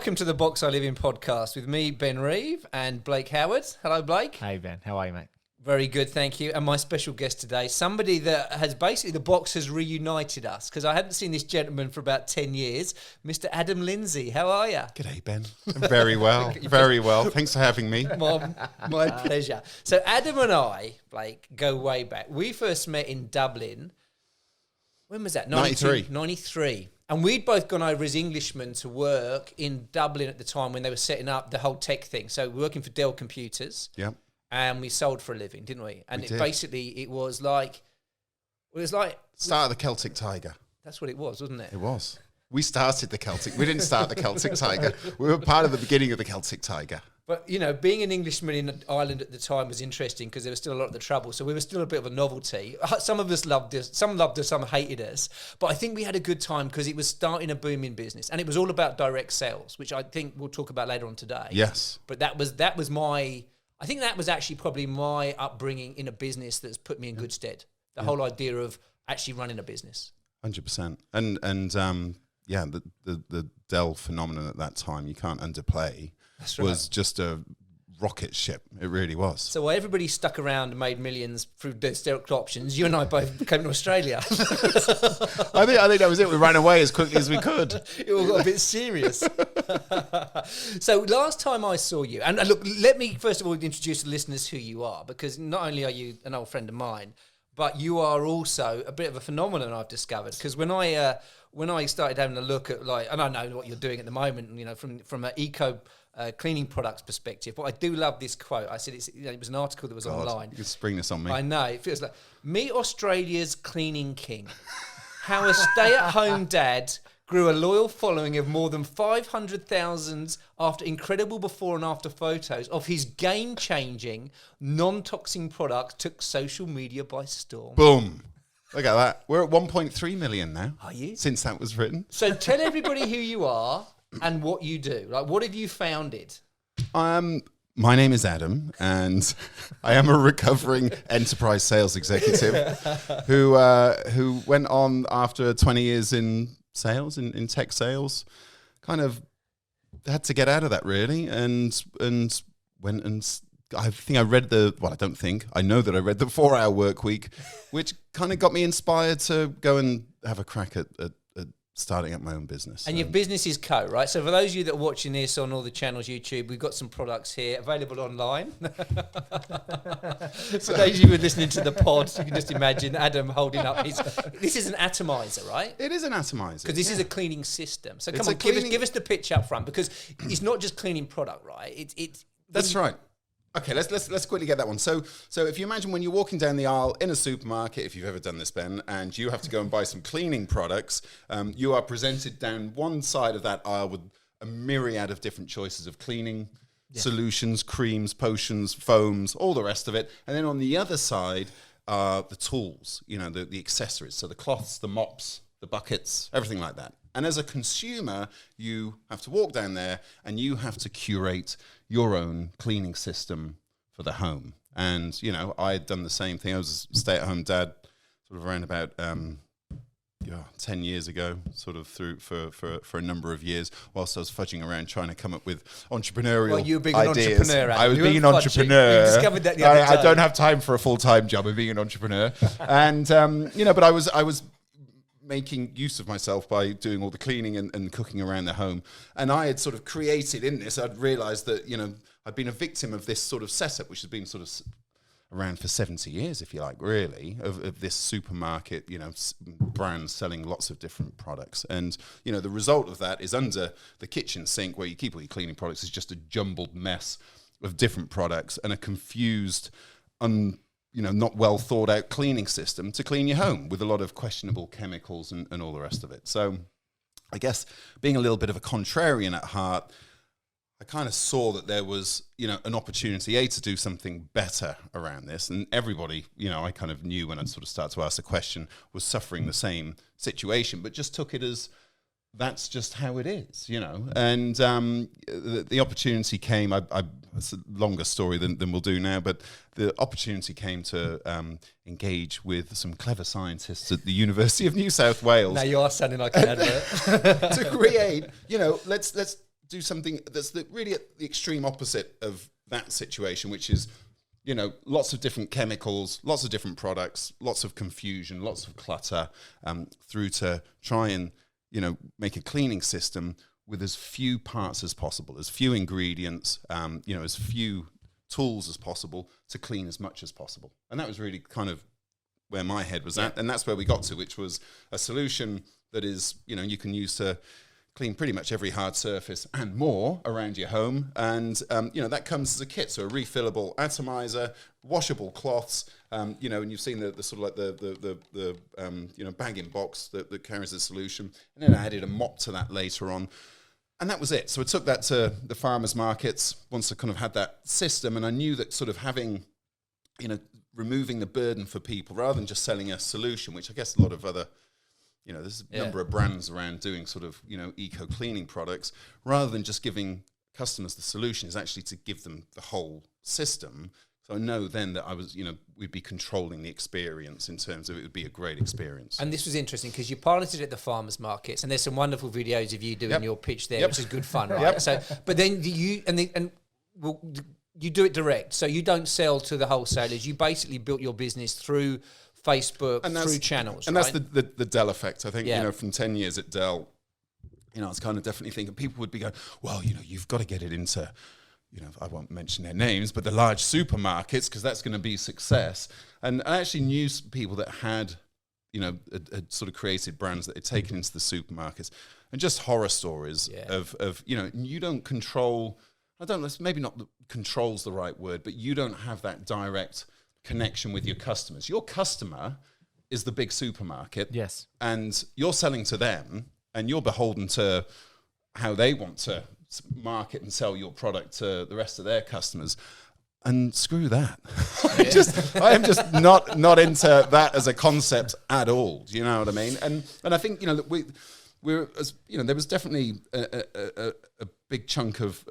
welcome to the Box I Live In podcast with me, Ben Reeve, and Blake Howard. Hello, Blake. Hey, Ben. How are you, mate? Very good, thank you. And my special guest today, somebody that has basically, the box has reunited us, because I hadn't seen this gentleman for about 10 years, Mr. Adam Lindsay. How are you? G'day, Ben. I'm very well. Very well. Thanks for having me. My pleasure. So Adam and I, Blake, go way back. We first met in Dublin. When was that? 93. And we'd both gone over as Englishmen to work in Dublin at the time when they were setting up the whole tech thing. So we were working for Dell Computers. Yep. And we sold for a living, didn't we? And we it was like start of the Celtic Tiger. That's what it was, wasn't it? It was. We started the Celtic. We didn't start the Celtic Tiger. We were part of the beginning of the Celtic Tiger. But, you know, being an Englishman in Ireland at the time was interesting because there was still a lot of the trouble. So we were still a bit of a novelty. Some of us loved us, some hated us. But I think we had a good time because it was starting a booming business. And it was all about direct sales, which I think we'll talk about later on today. Yes. But that was I think that was actually probably my upbringing in a business that's put me in good stead. The whole idea of actually running a business. 100%. And the Dell phenomenon at that time, you can't underplay, was just a rocket ship. It really was. So while everybody stuck around and made millions through the stock options, you and I both came to Australia. I think that was it. We ran away as quickly as we could. It all got a bit serious. So last time I saw you, and look, let me first of all introduce the listeners who you are, because not only are you an old friend of mine, but you are also a bit of a phenomenon I've discovered. Because when I started having a look at, like, and I know what you're doing at the moment, you know, from an eco cleaning products perspective, but I do love this quote. I said it was an article that was online. You can spring this on me. I know. It feels like, meet Australia's cleaning king. How a stay-at-home dad grew a loyal following of more than 500,000 after incredible before and after photos of his game-changing, non-toxic product took social media by storm. Boom. Look at that. We're at 1.3 million now. Are you? Since that was written. So tell everybody who you are and what you do. Like, what have you founded? My name is Adam, and I am a recovering enterprise sales executive who went on after 20 years in sales, in tech sales, kind of had to get out of that really, and went and I know that I read the 4-Hour Work Week, which kind of got me inspired to go and have a crack at starting up my own business. And your business is Co, right? So for those of you that are watching this on all the channels, YouTube, we've got some products here available online. For those of you who are listening to the pod, you can just imagine Adam holding up this is an atomizer, right? It is an atomizer. Because this is a cleaning system. So come on, give us the pitch up front, because it's not just cleaning product, right? That's right. Okay, let's quickly get that one. So if you imagine when you're walking down the aisle in a supermarket, if you've ever done this, Ben, and you have to go and buy some cleaning products, you are presented down one side of that aisle with a myriad of different choices of cleaning solutions, creams, potions, foams, all the rest of it. And then on the other side are the tools, you know, the accessories. So the cloths, the mops, the buckets, everything like that. And as a consumer, you have to walk down there and you have to curate your own cleaning system for the home. And, you know, I had done the same thing. I was a stay-at-home dad sort of around about 10 years ago, sort of through for a number of years, whilst I was fudging around trying to come up with entrepreneurial Well, you were being ideas. an entrepreneur. I was you being an fudging. entrepreneur. We discovered that the other day. I don't have time for a full-time job of being an entrepreneur. And, but I was making use of myself by doing all the cleaning and cooking around the home. And I had sort of created in this, I'd realized that, you know, I'd been a victim of this sort of setup, which has been sort of around for 70 years, if you like, really, of this supermarket, you know, brands selling lots of different products. And, you know, the result of that is under the kitchen sink where you keep all your cleaning products is just a jumbled mess of different products and a confused, not well thought out cleaning system to clean your home with a lot of questionable chemicals and all the rest of it. So I guess being a little bit of a contrarian at heart, I kind of saw that there was, you know, an opportunity, to do something better around this. And everybody, you know, I kind of knew when I sort of started to ask the question, was suffering the same situation, but just took it as that's just how it is, you know. And the opportunity came, it's a longer story than we'll do now, but the opportunity came to engage with some clever scientists at the University of New South Wales. Now you are sounding like an advert. To create, you know, let's do something that's really at the extreme opposite of that situation, which is, lots of different chemicals, lots of different products, lots of confusion, lots of clutter, through to try and, make a cleaning system with as few parts as possible, as few ingredients, as few tools as possible to clean as much as possible. And that was really kind of where my head was at. And that's where we got to, which was a solution that is, you can use to clean pretty much every hard surface and more around your home. And, that comes as a kit. So a refillable atomizer, washable cloths, and you've seen the sort of like the bag-in box that carries the solution. And then I added a mop to that later on. And that was it. So I took that to the farmers markets once I kind of had that system. And I knew that sort of having, removing the burden for people rather than just selling a solution, which I guess a lot of other, there's a number of brands around doing sort of, eco-cleaning products, rather than just giving customers the solution, is actually to give them the whole system. So I know then that I was, we'd be controlling the experience in terms of it would be a great experience. And this was interesting because you piloted at the farmers markets, and there's some wonderful videos of you doing your pitch there, which is good fun, right? So, but then you you do it direct, so you don't sell to the wholesalers. You basically built your business through Facebook, through channels, and right? that's the Dell Effect. I think from 10 years at Dell, I was kind of definitely thinking people would be going, well, you've got to get it into, I won't mention their names, but the large supermarkets, because that's going to be success. And I actually knew people that had, had sort of created brands that had taken into the supermarkets, and just horror stories of you don't control. Maybe not control's the right word, but you don't have that direct connection with your customers. Your customer is the big supermarket. Yes. And you're selling to them, and you're beholden to how they want to market and sell your product to the rest of their customers. And screw that. I am just not into that as a concept at all. Do you know what I mean? And I think, we're there was definitely a big chunk of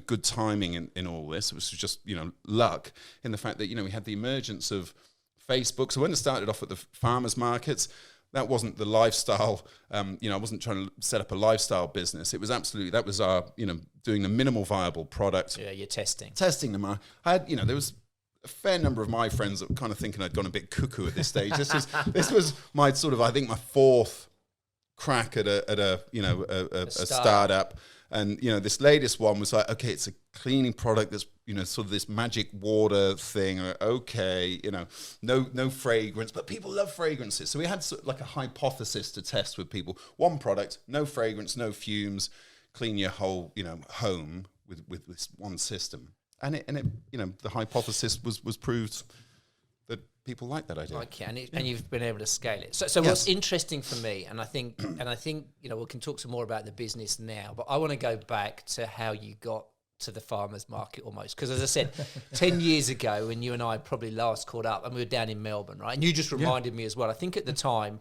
good timing in all this. It was just luck in the fact that we had the emergence of Facebook. So when it started off at the farmers markets, that wasn't the lifestyle. I wasn't trying to set up a lifestyle business. It was absolutely, that was our doing the minimal viable product. Yeah, you're testing Okay, and you've been able to scale it. So what's interesting for me, and I think we can talk some more about the business now, but I want to go back to how you got to the farmers market almost, because as I said, 10 years ago when you and I probably last caught up, and we were down in Melbourne, right? And you just reminded me as well. I think at the time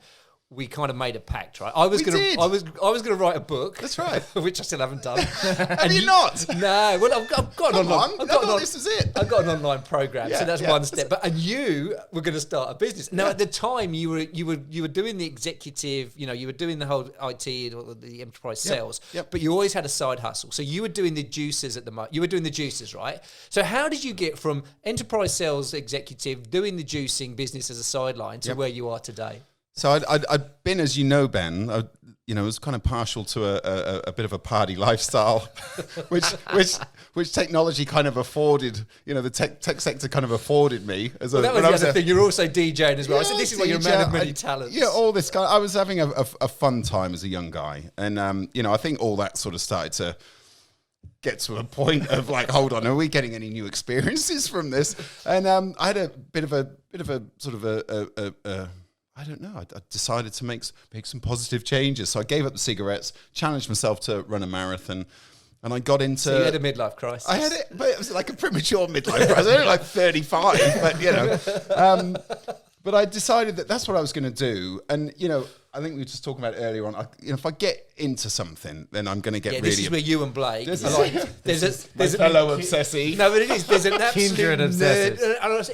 we kind of made a pact, right? I was going to write a book. That's right. Which I still haven't done. Have you not? No. Well, I've got an online. This is it. I've got an online program, so that's one step. And you were going to start a business. Now, at the time, you were doing the executive. You were doing the whole IT or the enterprise sales. But you always had a side hustle. So you were doing the juicers at the moment. You were doing the juicers, right? So how did you get from enterprise sales executive doing the juicing business as a sideline to where you are today? So I'd been, as you know, Ben, I was kind of partial to a bit of a party lifestyle, which technology kind of afforded, the tech sector kind of afforded me. That was the other thing. You're also DJing as well. I said, this is why you're a man of many talents. All this kind. I was having a fun time as a young guy, and I think all that sort of started to get to a point of like, hold on, are we getting any new experiences from this? And I had a bit of a sort of a I don't know. I decided to make some positive changes. So I gave up the cigarettes, challenged myself to run a marathon, and I got into... So you had a midlife crisis. I had it, but it was like a premature midlife crisis. I was only like 35, but But I decided that that's what I was going to do. And, I think we were just talking about it earlier on. If I get into something, then I'm going to get really. This is where you and Blake. There's a fellow obsessive. No, but it is. There's an absolute Kindred obsessive.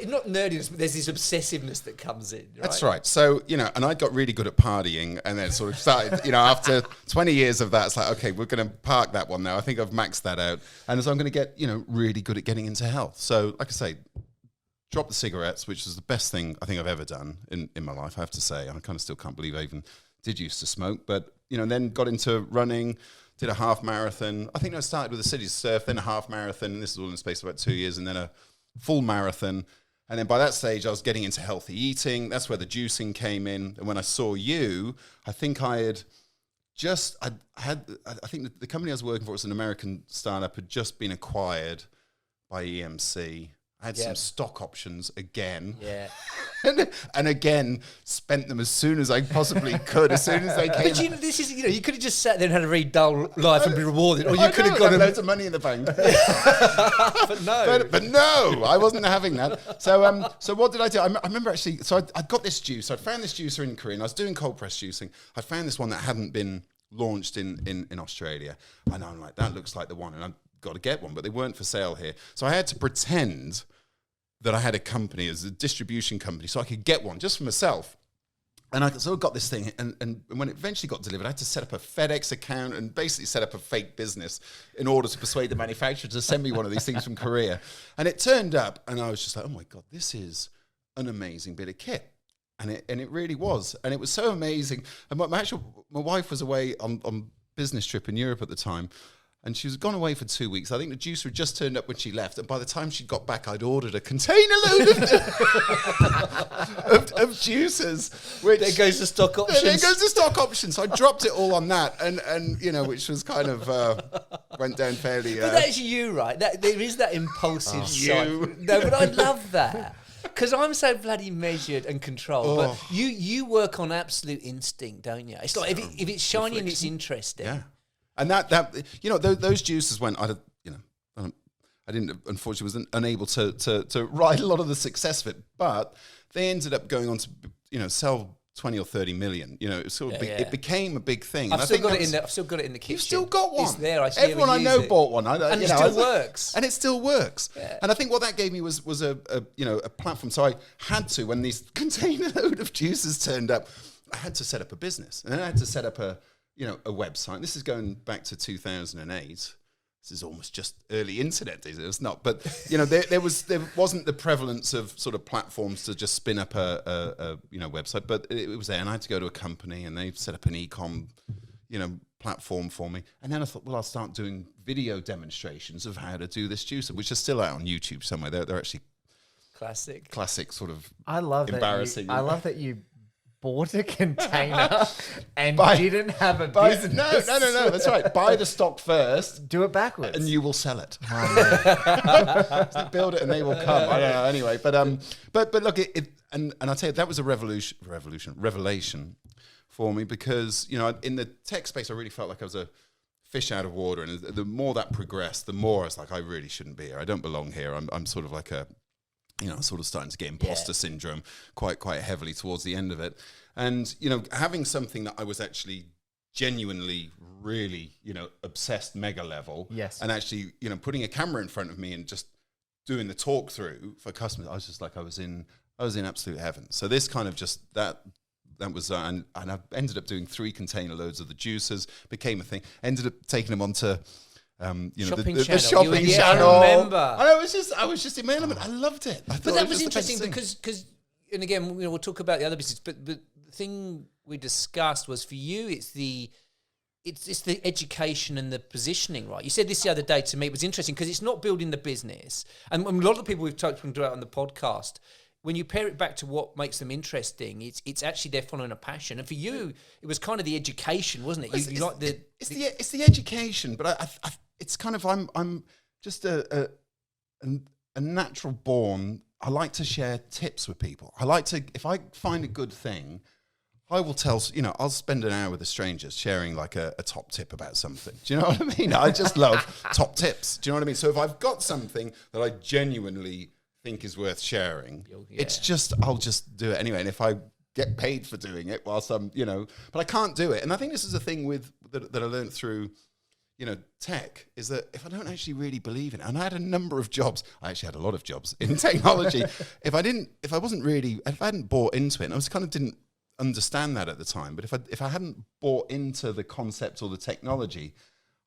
not nerdiness, but there's this obsessiveness that comes in. Right? That's right. So, and I got really good at partying and then sort of started, after 20 years of that, it's like, okay, we're going to park that one now. I think I've maxed that out. And so I'm going to get, really good at getting into health. So, like I say, drop the cigarettes, which is the best thing I think I've ever done in my life, I have to say. I kind of still can't believe I even did used to smoke. But, then got into running, did a half marathon. I think I started with a city surf, then a half marathon. This is all in the space of about 2 years, and then a full marathon. And then by that stage, I was getting into healthy eating. That's where the juicing came in. And when I saw you, I think I think the company I was working for was an American startup, had just been acquired by EMC. I had some stock options again. Yeah. and again, spent them as soon as I possibly could, as soon as they came. But this is, you could have just sat there and had a very dull life and been rewarded. Or you could have got loads of money in the bank. But no. But no, I wasn't having that. So what did I do? I remember actually, so I got this juice. I'd found this juicer in Korea, and I was doing cold press juicing. I found this one that hadn't been launched in Australia. And I'm like, that looks like the one. And I've got to get one, but they weren't for sale here. So I had to pretend that I had a company as a distribution company so I could get one just for myself. And I sort of got this thing, and when it eventually got delivered, I had to set up a FedEx account and basically set up a fake business in order to persuade the manufacturer to send me one of these things from Korea. And it turned up, and I was just like, oh my God, this is an amazing bit of kit. And it really was. And it was so amazing. And my wife was away on business trip in Europe at the time, and she was gone away for 2 weeks. I think the juicer had just turned up when she left. And by the time she got back, I'd ordered a container load of juicers. Which, there goes the stock options. There goes the stock options. So I dropped it all on that. And which was kind of, went down fairly. But that's you, right? There is that impulsive side. You. No, but I love that. Because I'm so bloody measured and controlled. But you work on absolute instinct, don't you? It's like if it's shiny and it's interesting. Yeah. And those juices went. I didn't, unfortunately, was unable to ride a lot of the success of it. But they ended up going on to sell 20 or 30 million. It became a big thing. I've still got it in the kitchen. You've still got one. It's there. Everyone I know bought one. And it still works. And it still works. Yeah. And I think what that gave me was a platform. So I had to, when these container load of juices turned up, I had to set up a business, and then I had to set up a website. This is going back to 2008. This is almost just early internet days. It's not, but there wasn't the prevalence of sort of platforms to just spin up a website, but it was there, and I had to go to a company, and they set up an e-com, platform for me. And then I thought, well, I'll start doing video demonstrations of how to do this juicer, which are still out on YouTube somewhere. They're actually classic sort of. I love embarrassing. I love that you bought a container and didn't have a business. No, that's right. Buy the stock first. Do it backwards. And you will sell it. Build it and they will come. I don't know. Anyway, but look, and I'll tell you, that was a revelation for me, because, in the tech space, I really felt like I was a fish out of water. And the more that progressed, the more I was like, I really shouldn't be here. I don't belong here. I'm sort of like sort of starting to get imposter syndrome quite heavily towards the end of it. And, having something that I was actually genuinely really, obsessed mega level. Yes. And actually, putting a camera in front of me and just doing the talk through for customers, I was just like, I was in absolute heaven. So this kind of just that was, and I ended up doing 3 container loads of the juicers, became a thing, ended up taking them onto the shopping channel. I remember. I was just in my element. I loved it. But that was interesting because, and again, we'll talk about the other business. But the thing we discussed was, for you, it's the education and the positioning, right? You said this the other day to me. It was interesting because it's not building the business, and a lot of the people we've talked about on the podcast, when you pair it back to what makes them interesting, it's actually they're following a passion. And for you, it was kind of the education, wasn't it? It's the education, but I it's kind of I'm just a natural born. I like to share tips with people. I like to, if I find a good thing, I will tell, I'll spend an hour with a stranger sharing like a top tip about something. Do you know what I mean? I just love top tips. Do you know what I mean? So if I've got something that I genuinely think is worth sharing, it's just, I'll just do it anyway. And if I get paid for doing it whilst I'm, but I can't do it. And I think this is a thing that I learned through, tech, is that if I don't actually really believe in it, and I had a number of jobs, I actually had a lot of jobs in technology. if I hadn't bought into it, and I was kind of didn't understand that at the time, but if I hadn't bought into the concept or the technology,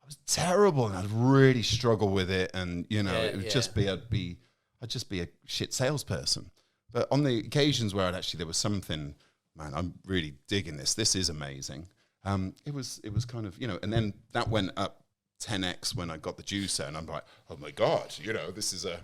I was terrible, and I'd really struggle with it, and it would just be I'd just be a shit salesperson. But on the occasions where there was something, man, I'm really digging this. This is amazing. It was kind of, and then that went up 10x when I got the juicer, and I'm like, oh my God, this is a...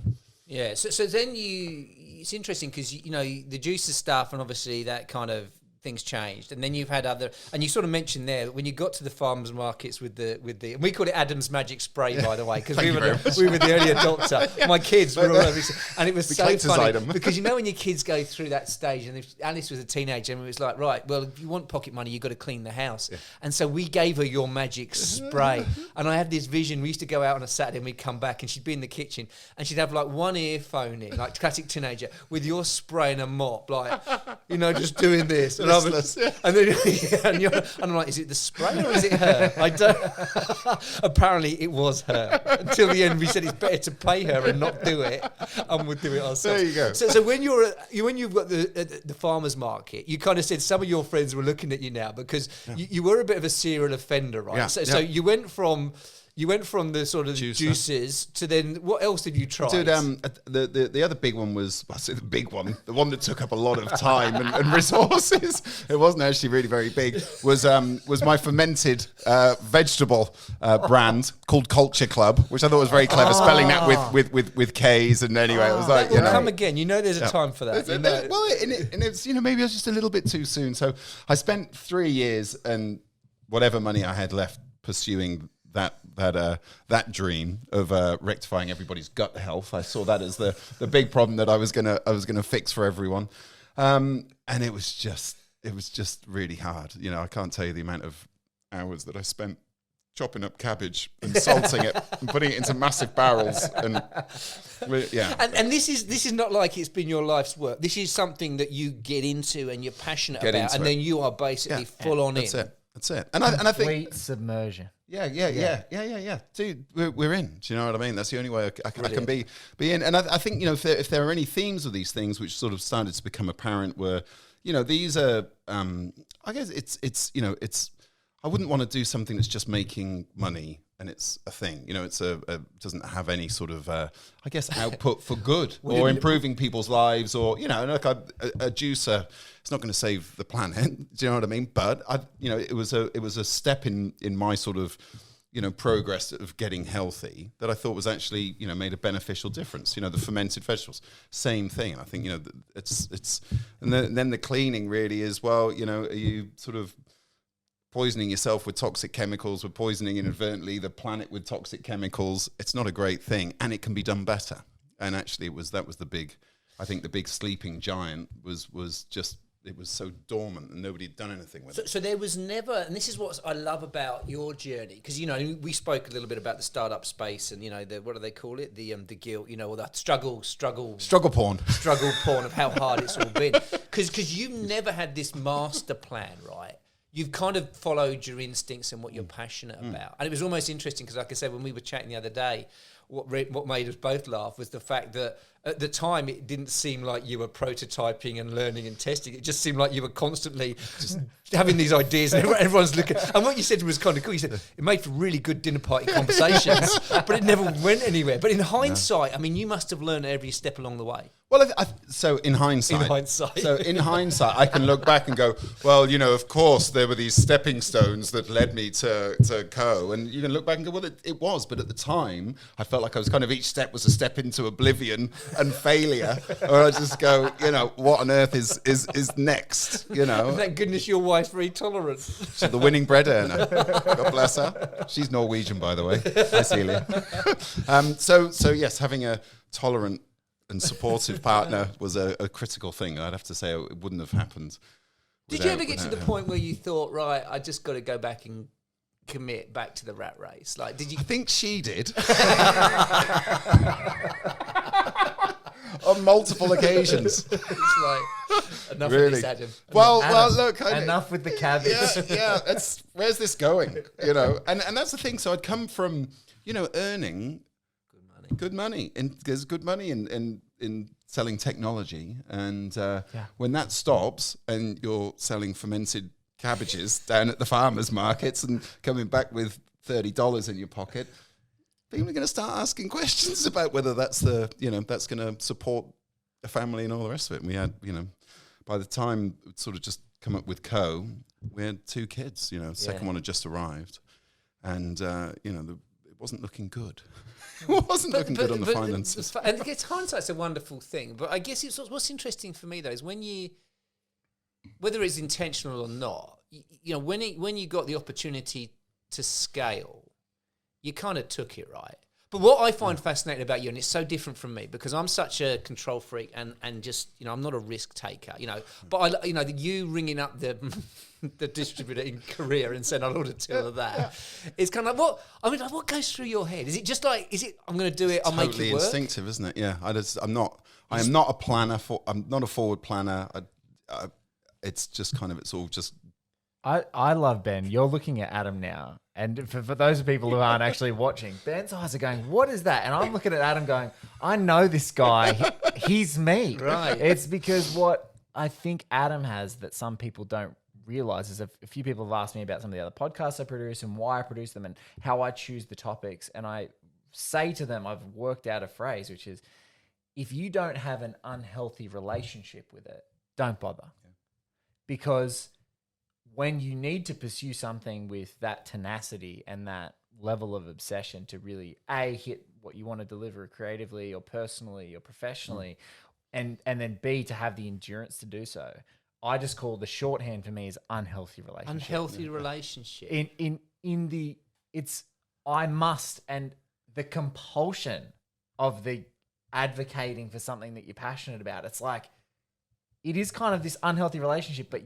Yeah, so then it's interesting because, the juicer stuff, and obviously that kind of things changed, and then you've had other, and you sort of mentioned there that when you got to the farmers markets with the and we call it Adam's magic spray, by the way, because we were the early adopter. My kids were all over it, and it was so funny because when your kids go through that stage, and if Alice was a teenager, and it was like, right, well, if you want pocket money, you've got to clean the house, and so we gave her your magic spray, and I had this vision. We used to go out on a Saturday, and we'd come back, and she'd be in the kitchen, and she'd have like one earphone in, like classic teenager, with your spray and a mop, like just doing this. And and then and I'm like, is it the spray or is it her? I don't. Apparently, it was her. Until the end, we said it's better to pay her and not do it, and we'll do it ourselves. There you go. So when you've got the farmers market, you kind of said some of your friends were looking at you now because you were a bit of a serial offender, right? Yeah. So you went from the sort of juices to then, what else did you try? Dude, the other big one was, I say the big one, the one that took up a lot of time and resources. It wasn't actually really very big. Was my fermented vegetable brand called Culture Club, which I thought was very clever, spelling that with K's. And anyway, it was like, come again. There's a time for that. Well, and it's maybe I was just a little bit too soon. So I spent 3 years and whatever money I had left pursuing that dream of rectifying everybody's gut health. I saw that as the big problem that I was gonna fix for everyone, and it was just really hard. I can't tell you the amount of hours that I spent chopping up cabbage and salting it and putting it into massive barrels, and this is not like it's been your life's work. This is something that you get into and you're passionate about, and then you are basically full on in. That's it. And I think complete submersion. Yeah. Dude, we're in. Do you know what I mean? That's the only way I can be in. And I think, if there are any themes of these things which sort of started to become apparent were, these are, I guess it's I wouldn't want to do something that's just making money and it's a thing. It's doesn't have any sort of, I guess, output for good or improving people's lives or, like a juicer. It's not going to save the planet. Do you know what I mean? But it was a step in my sort of, progress of getting healthy that I thought was actually, made a beneficial difference. The fermented vegetables, same thing. And I think, it's and then the cleaning really is, well, are you sort of poisoning yourself with toxic chemicals, we're poisoning inadvertently the planet with toxic chemicals. It's not a great thing, and it can be done better. And actually, that was the big sleeping giant was just, it was so dormant and nobody had done anything with it. So there was never, and this is what I love about your journey, because we spoke a little bit about the startup space and what do they call it, the guilt, or that struggle porn of how hard it's all been, because you never had this master plan, right? You've kind of followed your instincts and what you're passionate about. And it was almost interesting because, like I said, when we were chatting the other day, what made us both laugh was the fact that at the time it didn't seem like you were prototyping and learning and testing. It just seemed like you were constantly just having these ideas and everyone's looking. And what you said was kind of cool. You said it made for really good dinner party conversations, but it never went anywhere. But in hindsight, you must have learned every step along the way. Well, so in hindsight, I can look back and go, well, of course there were these stepping stones that led me to Co. And you can look back and go, well, it was. But at the time, I felt like I was kind of, each step was a step into oblivion and failure. Or I just go, what on earth is next? Thank goodness your wife's very tolerant. She's the winning bread earner. God bless her. She's Norwegian, by the way. Hi, Celia. So yes, having a tolerant and supportive partner was a critical thing. I'd have to say it wouldn't have happened. Did you ever get to the point where you thought, right, I just got to go back and commit back to the rat race? Like, did you? I think she did. on multiple occasions. It's like, enough of Really? this, Adam. Well, look. Enough with the cabbage. Yeah. Where's this going? And that's the thing. So I'd come from, earning good money, and there's good money in selling technology, and when that stops, and you're selling fermented cabbages down at the farmers markets and coming back with $30 in your pocket, people are going to start asking questions about whether that's that's going to support a family and all the rest of it. And we had, by the time we'd sort of just come up with we had 2 kids. Second one had just arrived, and it wasn't looking good. It wasn't looking good on the finances. And hindsight's a wonderful thing, but I guess what's interesting for me though is when whether it's intentional or not, when you got the opportunity to scale, you kind of took it, right? But what I find fascinating about you, and it's so different from me because I'm such a control freak and just, I'm not a risk taker, but you ringing up the distributor in Korea and saying I'll order 2 of that. It's kind of like, what goes through your head? Is it just like, I'm going to do it, I'll make it work? Totally instinctive, isn't it? Yeah. I am not a planner I'm not a forward planner. It's just kind of, it's all just. I love Ben. You're looking at Adam now. And for those people who aren't actually watching, Ben's eyes are going, what is that? And I'm looking at Adam going, I know this guy. He's me. Right. It's because what I think Adam has that some people don't realize is a few people have asked me about some of the other podcasts I produce and why I produce them and how I choose the topics. And I say to them, I've worked out a phrase, which is, if you don't have an unhealthy relationship with it, don't bother. Yeah. Because when you need to pursue something with that tenacity and that level of obsession to really hit what you want to deliver creatively or personally or professionally, and then B, to have the endurance to do so, I just call the shorthand for me is unhealthy relationship. Unhealthy relationship. I must, and the compulsion of the advocating for something that you're passionate about. It's like, it is kind of this unhealthy relationship, but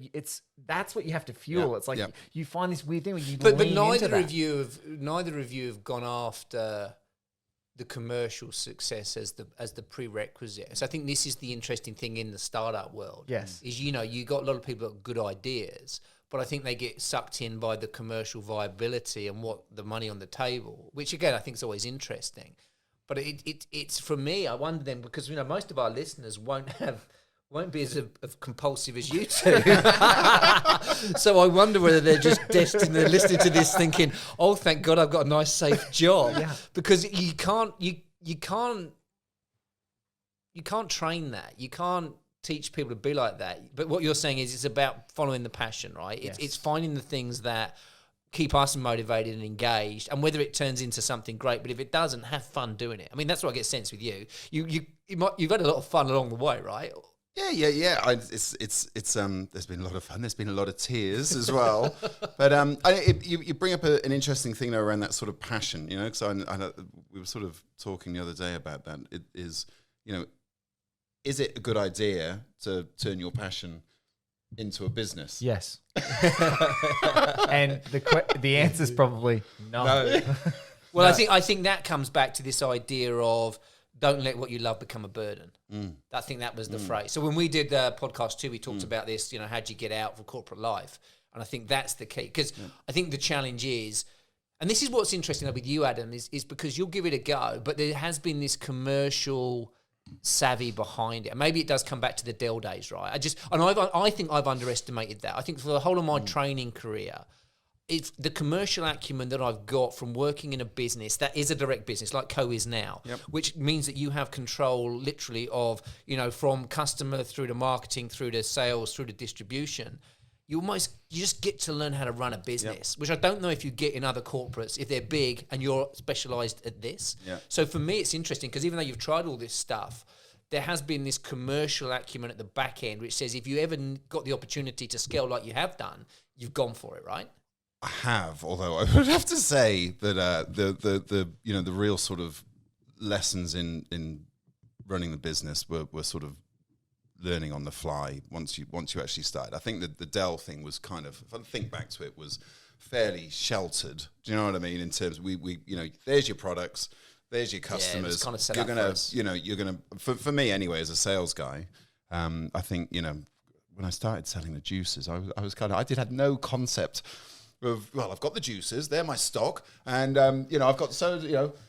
that's what you have to fuel. It's like you find this weird thing where you lean into that. But neither of you have gone after the commercial success as the prerequisite. So I think this is the interesting thing in the startup world. Yes, is you got a lot of people that have good ideas, but I think they get sucked in by the commercial viability and what the money on the table, which again I think is always interesting. But it's for me, I wonder then, because most of our listeners won't be as compulsive as you two. So I wonder whether they're just destined, they're listening to this thinking, oh, thank God I've got a nice, safe job. Yeah. Because you can't train that. You can't teach people to be like that. But what you're saying is it's about following the passion, right? Yes. It's finding the things that keep us motivated and engaged, and whether it turns into something great, but if it doesn't, have fun doing it. I mean, that's what I get sense with you. You've had a lot of fun along the way, right? Yeah. There's been a lot of fun. There's been a lot of tears as well. But you bring up an interesting thing though around that sort of passion, because we were sort of talking the other day about that. It is, is it a good idea to turn your passion into a business? Yes. And the answer is probably no. Well, no. I think that comes back to this idea of don't let what you love become a burden. I think that was the phrase. So when we did podcast 2, we talked about this, how do you get out of corporate life? And I think that's the key. Because I think the challenge is, and this is what's interesting with you, Adam, is because you'll give it a go, but there has been this commercial savvy behind it. And maybe it does come back to the Dell days, right? I think I've underestimated that. I think for the whole of my training career, it's the commercial acumen that I've got from working in a business that is a direct business like Co is now, which means that you have control literally of, from customer through to marketing, through to sales, through to distribution. You just get to learn how to run a business, which I don't know if you get in other corporates if they're big and you're specialized at this. So for me, it's interesting because even though you've tried all this stuff, there has been this commercial acumen at the back end, which says if you ever got the opportunity to scale like you have done, you've gone for it, right? I have, although I would have to say that the real sort of lessons in running the business were sort of learning on the fly once you actually started. I think that the Dell thing was kind of, if I think back to it, was fairly sheltered. Do you know what I mean? In terms of we there's your products, There's your customers. kind of set you're up for gonna, us. you're gonna. For me anyway, as a sales guy, I think when I started selling the juices, I had no concept of, well, I've got the juices, they're my stock, and I've got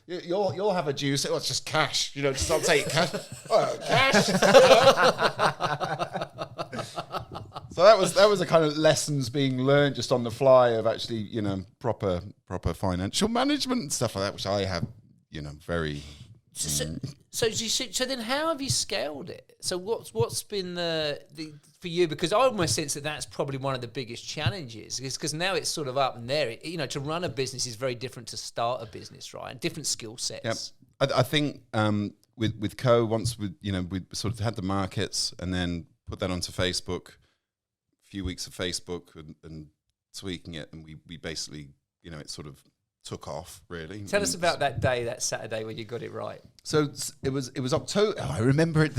you'll have a juice. Oh, it's just cash. Just I'll take cash. Oh, cash. So that was a kind of lessons being learned just on the fly of actually proper financial management and stuff like that, which I have very. So then how have you scaled it? So what's been the for you? Because I almost sense that that's probably one of the biggest challenges, because now it's sort of up in there. To run a business is very different to start a business, right? And different skill sets. Yep. I think with Co, once we sort of had the markets and then put that onto Facebook, a few weeks of Facebook and tweaking it, and we basically it sort of took off, really. Tell us about that Saturday when you got it right. So it was October. Oh, I remember it.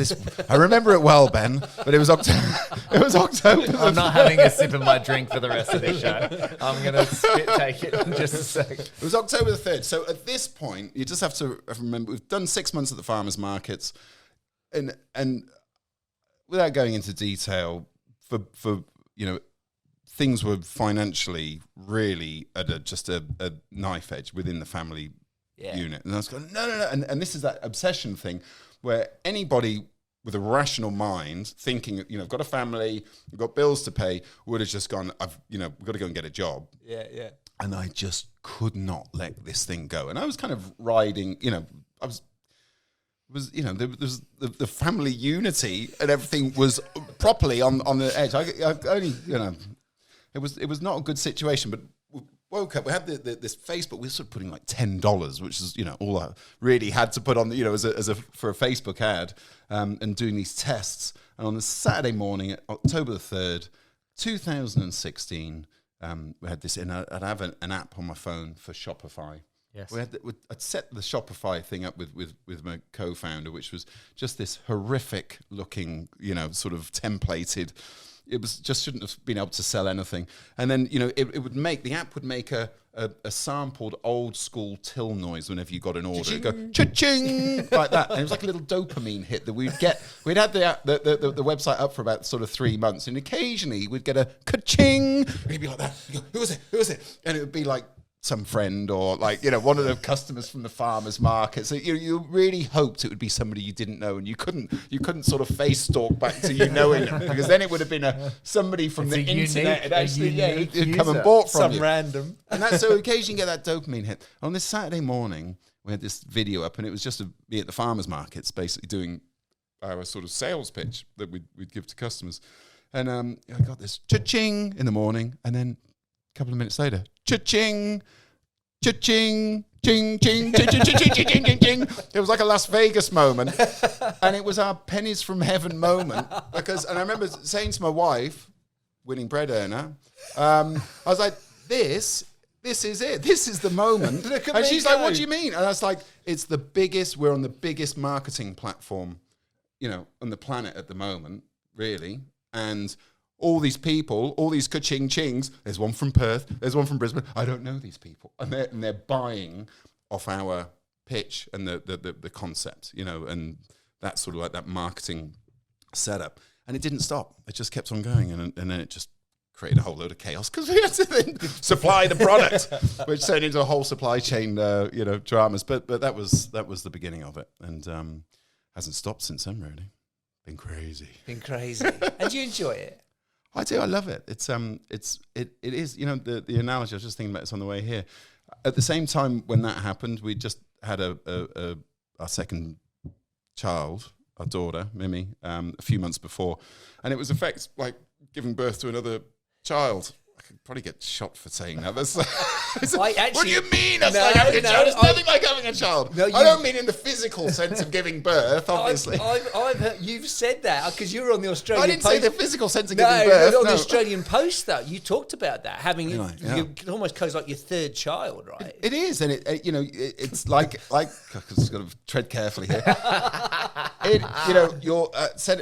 I remember it well, Ben. But it was October. It was October. I'm not having a sip of my drink for the rest of this show. I'm gonna take it in just a sec. It was October the 3rd. So at this point, you just have to remember we've done 6 months at the farmers markets, and without going into detail, for things were financially really at just a knife edge within the family unit. And I was going, no. And this is that obsession thing where anybody with a rational mind thinking, I've got a family, I've got bills to pay, would have just gone, we've got to go and get a job. Yeah. And I just could not let this thing go. And I was kind of riding, there was the family unity and everything was properly on the edge. I only, It was not a good situation, but we woke up. We had this Facebook. We were sort of putting like $10, which is all I really had to put on for a Facebook ad, and doing these tests. And on the Saturday morning, October the 3rd, 2016, we had this. And I'd have an app on my phone for Shopify. Yes, I'd set the Shopify thing up with my co-founder, which was just this horrific looking, sort of templated. It was just shouldn't have been able to sell anything. And then, the app would make a sampled old school till noise whenever you got an order. It'd go cha-ching like that. And it was like a little dopamine hit that we'd get. We'd had the website up for about sort of 3 months, and occasionally we'd get a ka-ching, and it'd be like that. You go, who was it? And it would be like some friend or one of the customers from the farmers market. So you really hoped it would be somebody you didn't know, and you couldn't sort of face stalk back to knowing them, because then it would have been somebody from the internet had actually who'd come and bought from some you. random. And so occasionally you get that dopamine hit. On this Saturday morning, we had this video up, and it was just me at the farmers markets, basically doing our sort of sales pitch that we'd give to customers. And I got this cha-ching in the morning, and then a couple of minutes later, cha-ching, cha-ching, ching, ching, ching, ching, ching, ching, ching, ching, ching. It was like a Las Vegas moment. And it was our pennies from heaven moment. And I remember saying to my wife, winning bread earner, I was like, this is it. This is the moment. And she's like, what do you mean? And I was like, we're on the biggest marketing platform, on the planet at the moment, really. And all these people, all these ka-ching chings, there's one from Perth, there's one from Brisbane. I don't know these people. And they're buying off our pitch and the concept, and that sort of like that marketing setup. And it didn't stop. It just kept on going. And then it just created a whole load of chaos because we had to then supply the product, which turned into a whole supply chain, dramas. But that was the beginning of it. And hasn't stopped since then, really. Been crazy. And you enjoy it? I do. I love it. It is. The analogy I was just thinking about this on the way here. At the same time when that happened, we just had our second child, our daughter Mimi, a few months before, and it was like giving birth to another child. I could probably get shot for saying that. What do you mean? That's like having a child. It's nothing like having a child. No, I don't mean in the physical sense of giving birth, obviously. I've heard, you've said that because you were on the Australian Post. I didn't say the physical sense of giving birth. On the Australian Post, though, you talked about that. Having it almost goes like your third child, right? It is, and it's like I've just got to tread carefully here.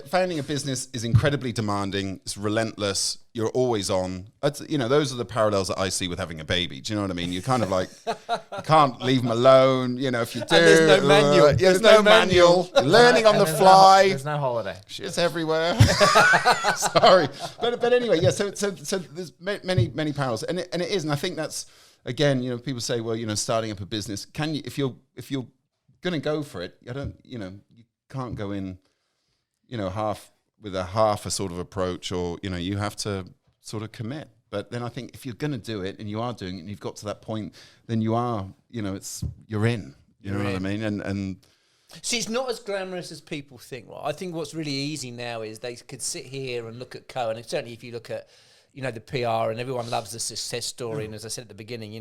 Founding a business is incredibly demanding. It's relentless. you're always on. Those are the parallels that I see with having a baby. Do you know what I mean? You're kind of like, you can't leave them alone. You know, if you do, and there's no manual. There's no manual. You're learning on the fly. There's no holiday. Shit's everywhere. Sorry, but anyway, yeah. So there's many parallels, and it is, and I think that's, again, people say, well, starting up a business, can you, if you're going to go for it, you can't go in, half a sort of approach, or you have to sort of commit. But then I think if you're going to do it and you are doing it and you've got to that point, then you are, you're in. You know what I mean? And see, it's not as glamorous as people think, right? I think what's really easy now is they could sit here and look at Co, and certainly if you look at, the PR, and everyone loves the success story. And as I said at the beginning,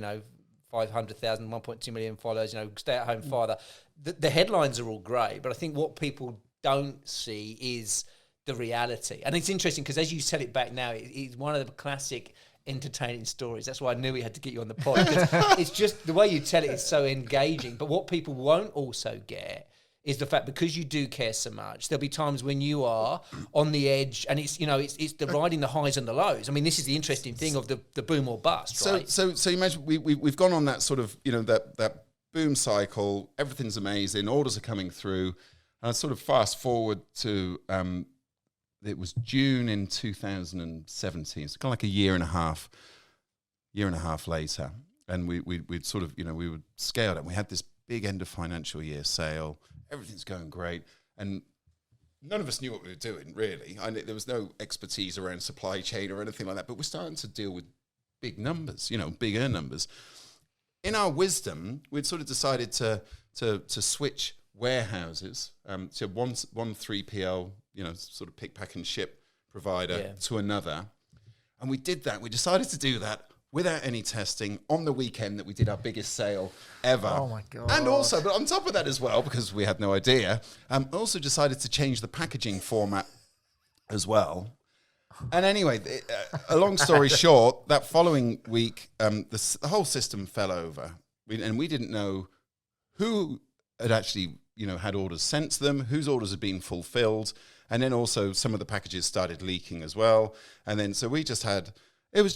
500,000, 1.2 million followers, stay-at-home father. The headlines are all great, but I think what people don't see is the reality. And it's interesting because as you tell it back now, it's one of the classic entertaining stories. That's why I knew we had to get you on the pod. It's just the way you tell it is so engaging. But what people won't also get is the fact, because you do care so much, there'll be times when you are on the edge, and it's it's the riding the highs and the lows. I mean, this is the interesting thing of the boom or bust, right? So you imagine we've gone on that sort of that boom cycle. Everything's amazing. Orders are coming through, and I sort of fast forward to it was June in 2017. It's kind of like a year and a half later, and we'd sort of we were scaled up. We had this big end of financial year sale. Everything's going great, and none of us knew what we were doing, really. There was no expertise around supply chain or anything like that, but we're starting to deal with big numbers, bigger numbers. In our wisdom, we'd sort of decided to switch warehouses to one 3PL, sort of pick, pack, and ship provider to another. And we did that. We decided to do that without any testing on the weekend that we did our biggest sale ever. Oh my God. And also, but on top of that as well, because we had no idea, also decided to change the packaging format as well. And anyway, a long story short, that following week, the whole system fell over. We didn't know who had actually, had orders sent to them, whose orders had been fulfilled. And then also some of the packages started leaking as well. And then, so we just had, it was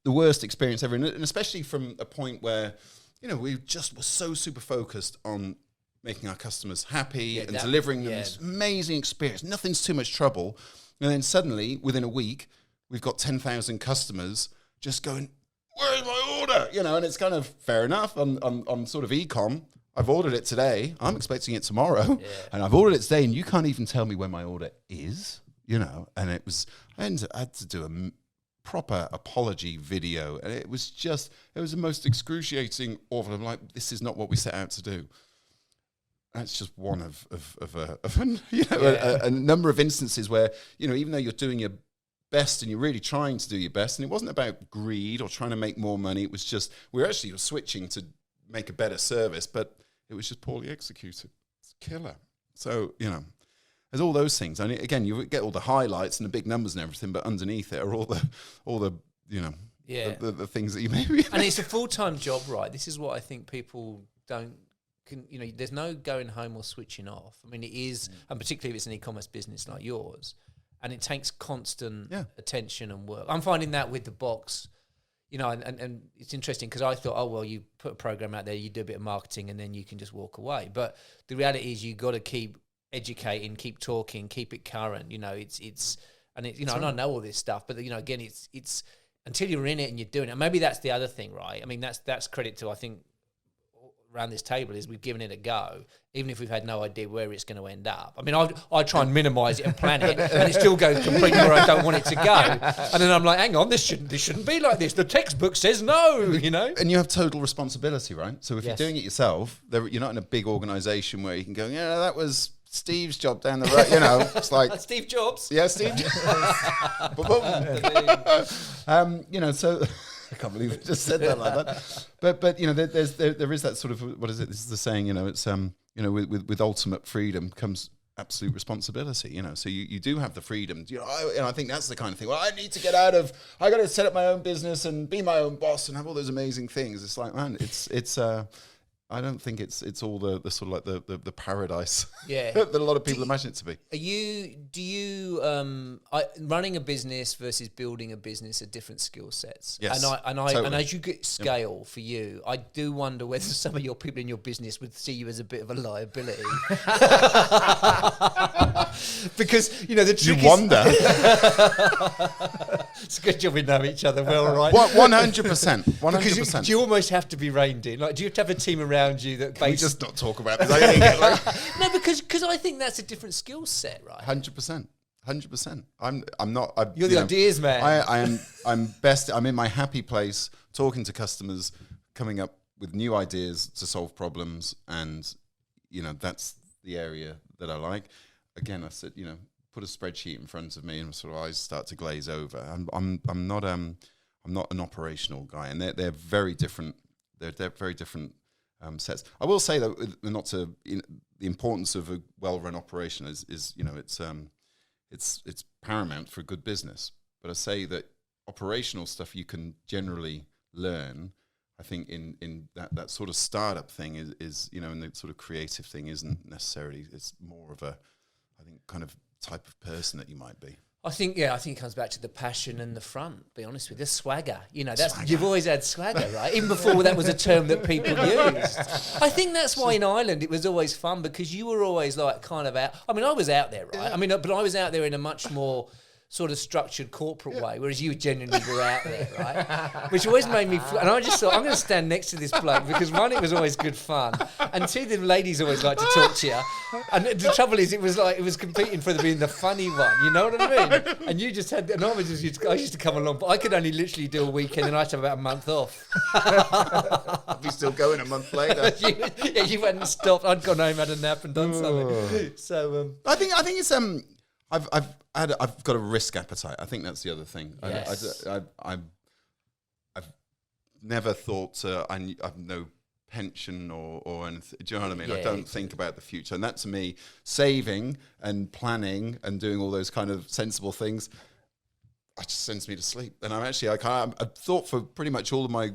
the worst experience ever. And especially from a point where, we just were so super focused on making our customers happy and delivering them this amazing experience. Nothing's too much trouble. And then suddenly, within a week, we've got 10,000 customers just going, where's my order? And it's kind of fair enough on sort of e-com. I've ordered it today. I'm expecting it tomorrow. Yeah. And I've ordered it today, and you can't even tell me when my order is, And it was, I had to do a proper apology video, and it was the most excruciating, awful. I'm like, this is not what we set out to do. That's just one of a number of instances where, even though you're doing your best and you're really trying to do your best, and it wasn't about greed or trying to make more money, it was just, we were switching to make a better service, but it was just poorly executed. It's a killer. So, there's all those things. And again, you get all the highlights and the big numbers and everything, but underneath it are all the the things that you maybe. And it's a full-time job, right? This is what I think people don't. There's no going home or switching off. I mean, it is, and particularly if it's an e-commerce business like yours, and it takes constant attention and work. I'm finding that with the box, and it's interesting because I thought, oh, well, you put a program out there, you do a bit of marketing, and then you can just walk away. But the reality is, you got to keep educating, keep talking, keep it current. And I know all this stuff, but again, it's until you're in it and you're doing it. And maybe that's the other thing, right? I mean, that's credit to, I think, around this table, is we've given it a go, even if we've had no idea where it's going to end up. I mean, I try and minimise it and plan it, and it still goes completely where I don't want it to go. And then I'm like, hang on, this shouldn't be like this. The textbook says no, And you have total responsibility, right? So if you're doing it yourself, you're not in a big organisation where you can go, that was Steve's job down the road, it's like Steve Jobs. Yeah, Steve Jobs. So I can't believe I just said that like that. But there is that sort of, what is it? This is the saying, it's with ultimate freedom comes absolute responsibility. So you do have the freedom. I think that's the kind of thing. Well, I need to get out of. I got to set up my own business and be my own boss and have all those amazing things. It's like, man, it's I don't think it's all the sort of like the paradise Yeah. that a lot of people imagine it to be. Running a business versus building a business are different skill sets. Yes, And totally. as you get scale for you, I do wonder whether some of your people in your business would see you as a bit of a liability. Because, you know, the trick You wonder. it's a good job we know each other well, right? 100%. Because 100%. you almost have to be reined in. Like, do you have to have a team around you that We basically... just not talk about this. I ain't get like No, because I think that's a different skill set, right? 100%. 100%. I'm not. You're the ideas man. I'm best. I'm in my happy place, talking to customers, coming up with new ideas to solve problems, and you know that's the area that I like. Again, I said, you know, put a spreadsheet in front of me, and sort of eyes start to glaze over. I'm not an operational guy, and they're very different. They're very different sets. I will say though, not to the importance of a well-run operation is you know it's paramount for a good business. But I say that operational stuff you can generally learn. I think in that sort of startup thing is you know, and the sort of creative thing isn't necessarily. It's more of a, I think, kind of type of person that you might be. I think it comes back to the passion and the front. Be honest with you, the swagger. You know, that's Swagger. you've always had swagger, right? Even before that was a term that people used. I think that's why in Ireland it was always fun, because you were always like kind of out. I mean, I was out there, right? I mean, but I was out there in a much more sort of structured corporate way, whereas you genuinely were out there, right? Which always made me, and I just thought, I'm going to stand next to this bloke, because one, it was always good fun, and two, the ladies always like to talk to you, and the trouble is, it was competing for being the funny one, you know what I mean? And you just had, and I used to come along, but I could only literally do a weekend, and I had to have about a month off. I'll be still going a month later. you hadn't stopped. I'd gone home, had a nap, and done something. So I think it's I've got a risk appetite. I think that's the other thing. Yes. I've never thought I've no pension or anything. Do you know what I mean? Yeah, I don't think about the future, and that to me, saving and planning and doing all those kind of sensible things, it just sends me to sleep. And I've thought for pretty much all of my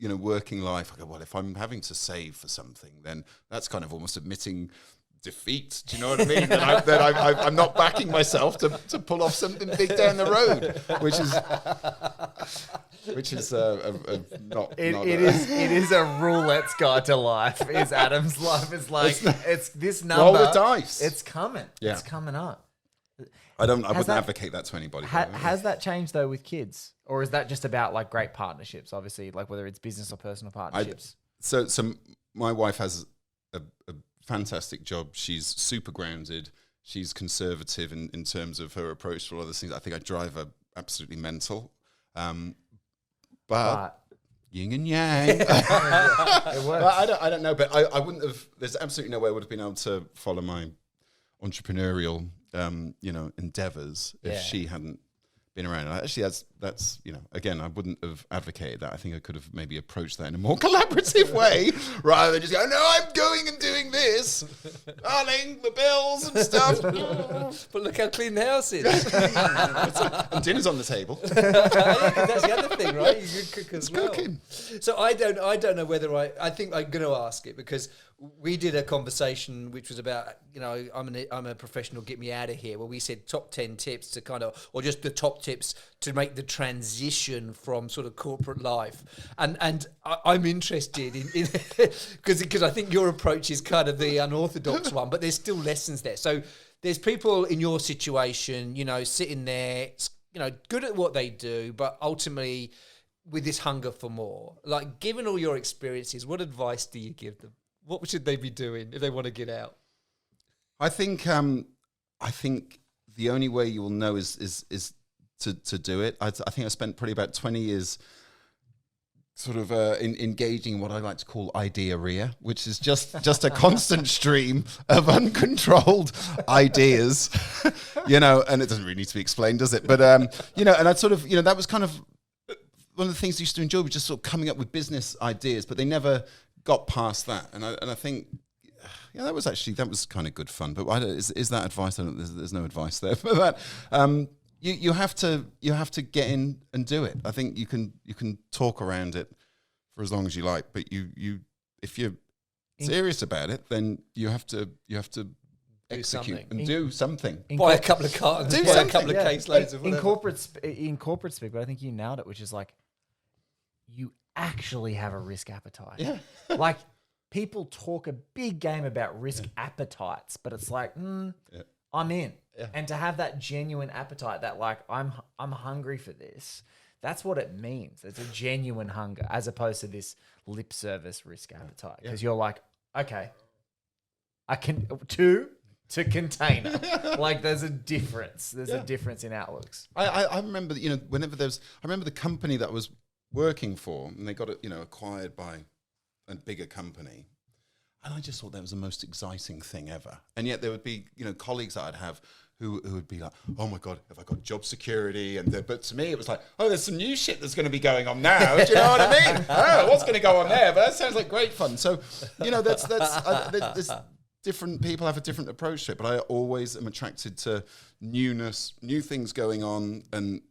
working life, I go, well, if I'm having to save for something, then that's kind of almost admitting defeat. Do you know what I mean? that I'm not backing myself to pull off something big down the road, which is not. It is a roulette's guide to life. Is Adam's life? It's like it's this number. Roll the dice. It's coming. Yeah. It's coming up. I wouldn't advocate that to anybody. Has that changed though with kids, or is that just about like great partnerships? Obviously, like whether it's business or personal partnerships. So my wife has a fantastic job. She's super grounded. She's conservative in terms of her approach to all other things. I think I drive her absolutely mental. But yin and yang. It works. I don't know, but I wouldn't have. There's absolutely no way I would have been able to follow my entrepreneurial, endeavors if she hadn't been around. And actually, that's again, I wouldn't have advocated that. I think I could have maybe approached that in a more collaborative way, rather than just go, no, I'm going and doing this, darling, the bills and stuff. But look how clean the house is. And dinner's on the table. Yeah, 'cause that's the other thing, right? You could cook as well. Cooking. So I don't know whether I think I'm going to ask it, because we did a conversation which was about, I'm a professional, get me out of here, where we said top 10 tips to kind of, or just the top tips to make the transition from sort of corporate life. And I'm interested in because I think your approach is kind of the unorthodox one, but there's still lessons there. So there's people in your situation, sitting there, good at what they do, but ultimately with this hunger for more. Like, given all your experiences, what advice do you give them? What should they be doing if they want to get out? I think the only way you will know is to do it. I think I spent probably about 20 years sort of engaging in what I like to call idearea, which is just a constant stream of uncontrolled ideas, and it doesn't really need to be explained, does it? But, and I sort of, that was kind of one of the things I used to enjoy, was just sort of coming up with business ideas, but they never got past that. And I think, that was kind of good fun. But is that advice? There's no advice there for that. You have to get in and do it. I think you can talk around it for as long as you like, but if you're serious about it, then you have to execute something. and do something. Buy a couple of cartons, Do buy a something, couple of caseloads of in whatever. corporate speak, but I think you nailed it, which is like you actually have a risk appetite. Yeah. Like people talk a big game about risk appetites, but it's like, I'm in. Yeah. And to have that genuine appetite that like I'm hungry for this, that's what it means. It's a genuine hunger as opposed to this lip service risk appetite. Because you're like, okay, I can to container. Like there's a difference. There's a difference in outlooks. I remember, whenever I remember the company that I was working for, and they got acquired by a bigger company, and I just thought that was the most exciting thing ever. And yet there would be, colleagues that I'd have who would be like, oh my God, have I got job security? But to me, it was like, oh, there's some new shit that's going to be going on now. Do you know what I mean? Oh, what's going to go on there? But that sounds like great fun. So, there's different people have a different approach to it, but I always am attracted to newness, new things going on. And,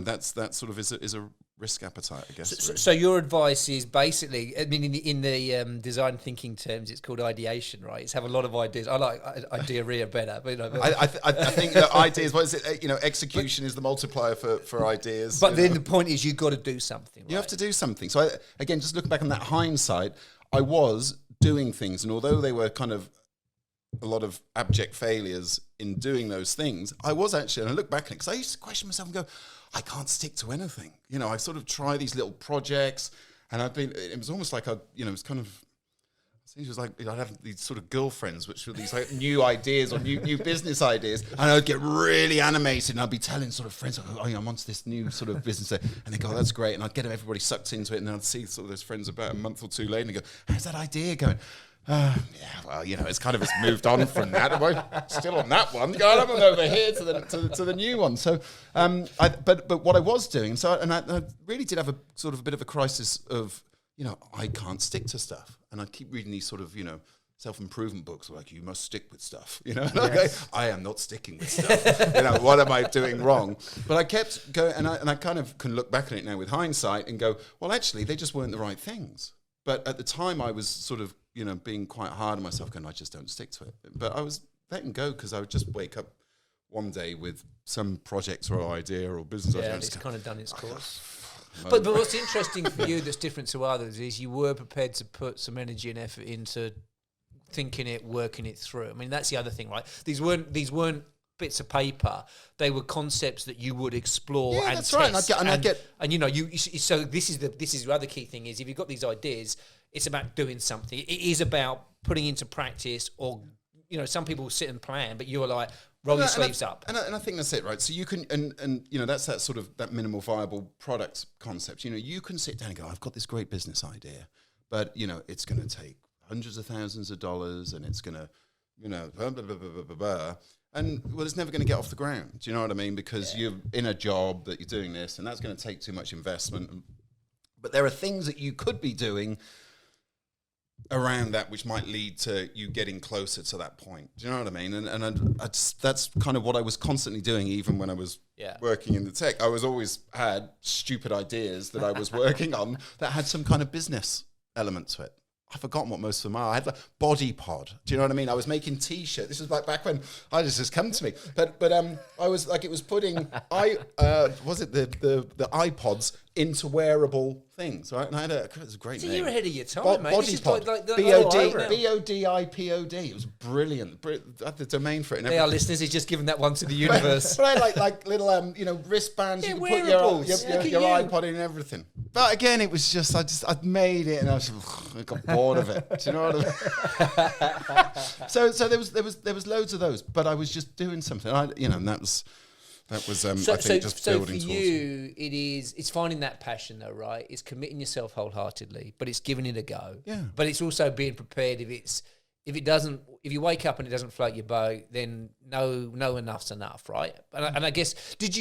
that sort of is a risk appetite, I guess. So your advice is basically, I mean, in the design thinking terms, it's called ideation, right? It's have a lot of ideas. I like idea better, but I think that ideas. What is it? Execution is the multiplier for ideas. But then the point is, you've got to do something. You have to do something. So again, just looking back on that hindsight, I was doing things, and although they were kind of a lot of abject failures in doing those things, I was actually, and I look back at it, because I used to question myself and go, I can't stick to anything. I sort of try these little projects, and it was almost like it was kind of, it was like I'd have these sort of girlfriends, which were these like new ideas or new business ideas, and I'd get really animated, and I'd be telling sort of friends, I'm onto this new sort of business, and they go, oh, that's great, and I'd get everybody sucked into it, and then I'd see sort of those friends about a month or two later, and they go, how's that idea going? It's moved on from that. We're still on that one. God, I'm over here to the new one. So, but what I was doing, I really did have a sort of a bit of a crisis of, I can't stick to stuff, and I keep reading these sort of, self-improvement books like you must stick with stuff. Yes. I am not sticking with stuff. What am I doing wrong? But I kept going, and I kind of can look back on it now with hindsight and go, well, actually, they just weren't the right things. But at the time, I was sort of, being quite hard on myself, going, I just don't stick to it. But I was letting go because I would just wake up one day with some project or idea or business idea. Yeah, it's kind of done its course. But what's interesting for you that's different to others is you were prepared to put some energy and effort into thinking it, working it through. I mean, that's the other thing, right? These weren't bits of paper. They were concepts that you would explore and that's test. Right. So this is the other key thing is if you've got these ideas, it's about doing something. It is about putting into practice, or some people sit and plan, but you're like roll your sleeves up. And I think that's it, right? So you can and that's that sort of that minimal viable product concept. You can sit down and go, I've got this great business idea, but it's going to take hundreds of thousands of dollars, and it's going to blah, blah, blah, blah, blah, blah. And it's never going to get off the ground. Do you know what I mean? Because you're in a job that you're doing this, and that's going to take too much investment. But there are things that you could be doing around that which might lead to you getting closer to that point. Do you know what I mean? And that's kind of what I was constantly doing, even when I was working in the tech. I was always had stupid ideas that I was working on that had some kind of business element to it. I've forgotten what most of them are. I had like Body Pod. Do you know what I mean? I was making T-shirts. This was like back when just come to me. But I was like, it was putting the iPods into wearable things, right? And I had it was a great name. You're ahead of your time, mate. Body Pod. BODIPOD. It was brilliant. I had the domain for it. Our listeners, he's just given that one to the universe. But I had like little wristbands. You could put your iPod in and everything. But again, it was just I'd made it, and I got bored of it. Do you know what I mean? So there was loads of those, but I was just doing something. And that was I think just building towards. So for you, it's finding that passion though, right? It's committing yourself wholeheartedly, but it's giving it a go. Yeah. But it's also being prepared if you wake up and it doesn't float your boat, then no enough's enough, right? And I guess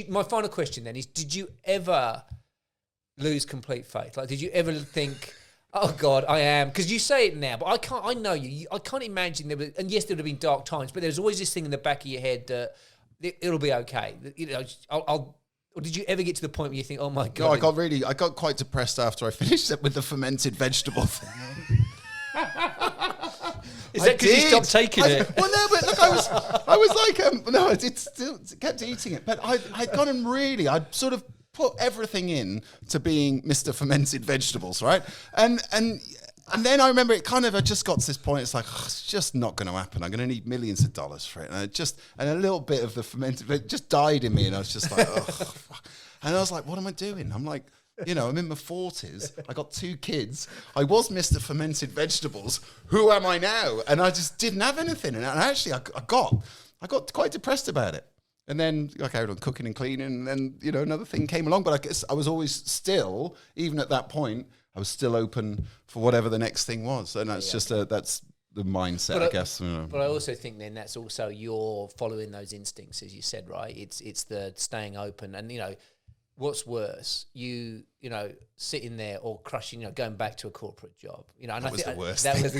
my final question then is, did you ever lose complete faith? Like, did you ever think, oh God, I am? Because you say it now, but I know you. I can't imagine and yes, there would have been dark times, but there's always this thing in the back of your head that it'll be okay. Or did you ever get to the point where you think, oh my God? No, I got quite depressed after I finished it with the fermented vegetable thing. Is that because you stopped taking it? Well, no, but look, I was like, no, it still kept eating it. But I'd gone and really, I'd sort of put everything in to being Mr. Fermented Vegetables, right? And then I remember it kind of, I just got to this point, it's like, it's just not going to happen. I'm going to need millions of dollars for it. And a little bit of the fermented, it just died in me. And I was just like, oh. And I was like, what am I doing? I'm like, I'm in my 40s. I got 2 kids. I was Mr. Fermented Vegetables. Who am I now? And I just didn't have anything. And actually, I got quite depressed about it. And then I carried on cooking and cleaning. And then, another thing came along. But I guess I was always still, even at that point, I was still open for whatever the next thing was. And that's that's the mindset, I guess. But I also think then that's also you're following those instincts, as you said, right? It's the staying open. And, what's worse, you sitting there or crushing, going back to a corporate job, and that was the worst. That was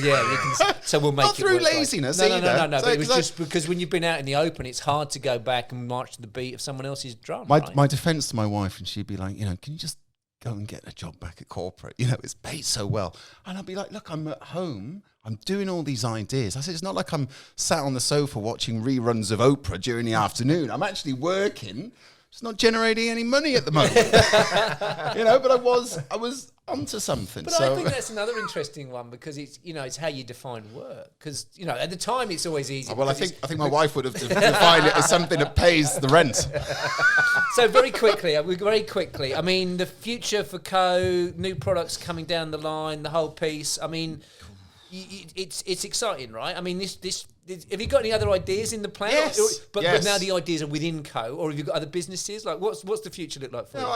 so we'll make not it through work laziness. No. But it was just because when you've been out in the open, it's hard to go back and march to the beat of someone else's drum. My defense to my wife, and she'd be like, can you just go and get a job back at corporate? It's paid so well. And I'd be like, look, I'm at home. I'm doing all these ideas. I said, it's not like I'm sat on the sofa watching reruns of Oprah during the afternoon. I'm actually working. It's not generating any money at the moment, but I was onto something. But I think that's another interesting one because it's how you define work. Because at the time it's always easy. Well, I think my wife would have defined it as something that pays the rent. So very quickly, I mean, the future for Co, new products coming down the line, the whole piece. I mean, it's exciting, right? I mean, this. Have you got any other ideas in the plan? Yes. But now the ideas are within Co, or have you got other businesses? Like, what's the future look like for you?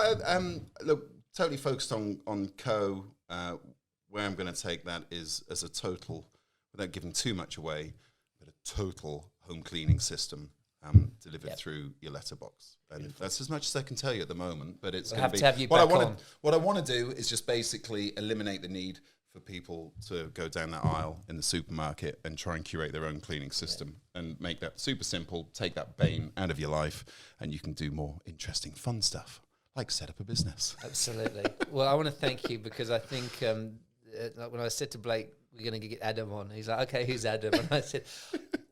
Look, totally focused on Co. Where I'm going to take that is as a total, without giving too much away, but a total home cleaning system delivered through your letterbox. And that's as much as I can tell you at the moment. But it's going to be have you what I want to do is just basically eliminate the need for people to go down that aisle in the supermarket and try and curate their own cleaning system and make that super simple, take that bane out of your life, and you can do more interesting, fun stuff, like set up a business. Absolutely. Well, I want to thank you because I think when I said to Blake, we're going to get Adam on, he's like, okay, who's Adam? And I said,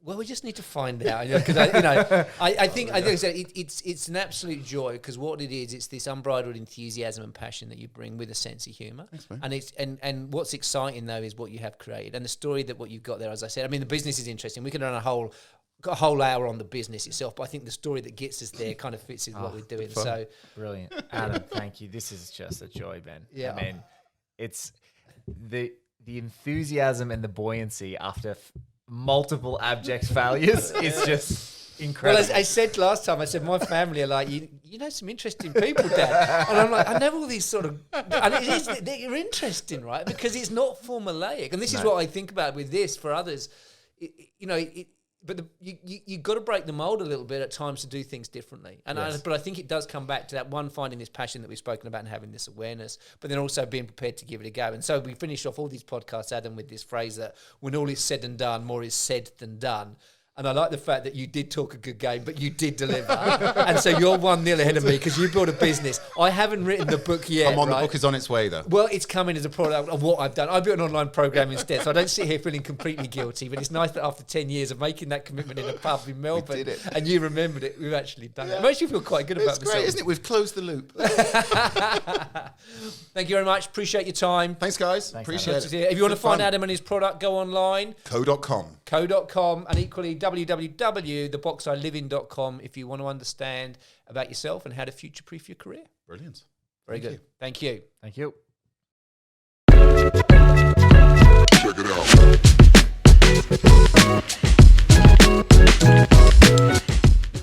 well, we just need to find out. Because I think it's an absolute joy because what it is, it's this unbridled enthusiasm and passion that you bring with a sense of humour. Thanks, and and what's exciting though is what you have created and the story that what you've got there. As I said, I mean, the business is interesting. We can run a whole hour on the business itself, but I think the story that gets us there kind of fits with what we're doing. So brilliant, Adam. Thank you. This is just a joy, Ben. Yeah, I mean, it's the enthusiasm and the buoyancy after multiple abject failures is just incredible. Well, as I said last time, I said my family are like, you know some interesting people, Dad. And I'm like, I know all these sort of... And they're interesting, right? Because it's not formulaic. And this is what I think about with this for others. But you got to break the mold a little bit at times to do things differently. And but I think it does come back to that one, finding this passion that we've spoken about and having this awareness, but then also being prepared to give it a go. And so we finish off all these podcasts, Adam, with this phrase that when all is said and done, more is said than done. And I like the fact that you did talk a good game, but you did deliver. And so you're 1-0 ahead of me because you built a business. I haven't written the book yet. The book is on its way, though. Well, it's coming as a product of what I've done. I built an online program instead, so I don't sit here feeling completely guilty. But it's nice that after 10 years of making that commitment in a pub in Melbourne, and you remembered it, we've actually done it. It makes you feel quite good about myself. It's great, isn't it? We've closed the loop. Thank you very much. Appreciate your time. Thanks, guys. Appreciate it. If you want to find Adam and his product, go online. Co.com. And equally www.theboxilivin.com if you want to understand about yourself and how to future-proof your career. Brilliant. Very good. Thank you. Thank you. Check it out.